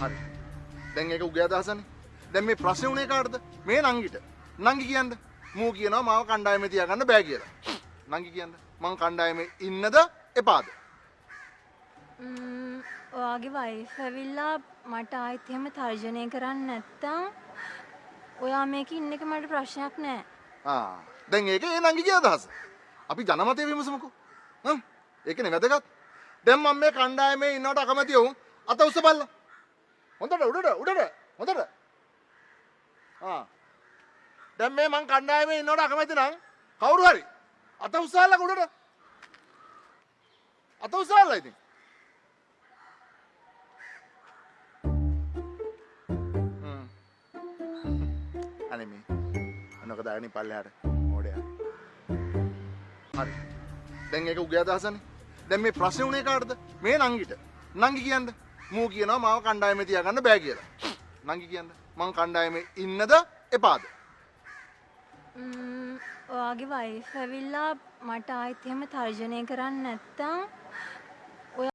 හරි. දැන් ඒක උගේ අදහසනේ. දැන් මේ ප්‍රශ්නේ උනේ කාටද? මේ නංගිට. නංගි කියන්නේ මූ කියනවා මාව කණ්ඩායමේ තියාගන්න බෑ කියලා. නංගි කියන්නේ මං කණ්ඩායමේ ඉන්නද එපාද? ඔයාගේ වයිෆ් ඇවිල්ලා මට ආයෙත් එහෙම තර්ජනය කරන්නේ නැත්තම් ඔයා මේකේ ඉන්න එක මට ප්‍රශ්නයක් නෑ. දැන් ඒක ඒ නංගිගේ අදහස. අපි ජනමතය විමසමුකෝ. ඒකනේ වැදගත්. දැන් මම මේ කණ්ඩායමේ ඉන්නවට අකමැති වුන් අත උස්ස බලලා. හොඳට උඩට. හොඳට. දැන් මේ මං කණ්ඩායමේ ඉන්නවට අකමැති නම් කවුරු හරි අත උස්සාලා උඩට. අත උස්සාලා ඉතින්. අනේ මේ අනක දාගෙන පල්ලෙහාට මොඩයා. හරි. දැන් ඒක උගේ අදහසනේ. දැන් මේ ප්‍රශ්නේ උනේ කාටද? මේ නංගිට. නංගි කියන්නේ මූ කියනවා මාව කණ්ඩායමේ තියාගන්න බෑ කියලා. නංගි කියන්නේ මං කණ්ඩායමේ ඉන්නද එපාද? ඔයාගේ වයිෆ් ඇවිල්ලා මට ආයෙත් එහෙම තර්ජනය කරන්නේ නැත්තම්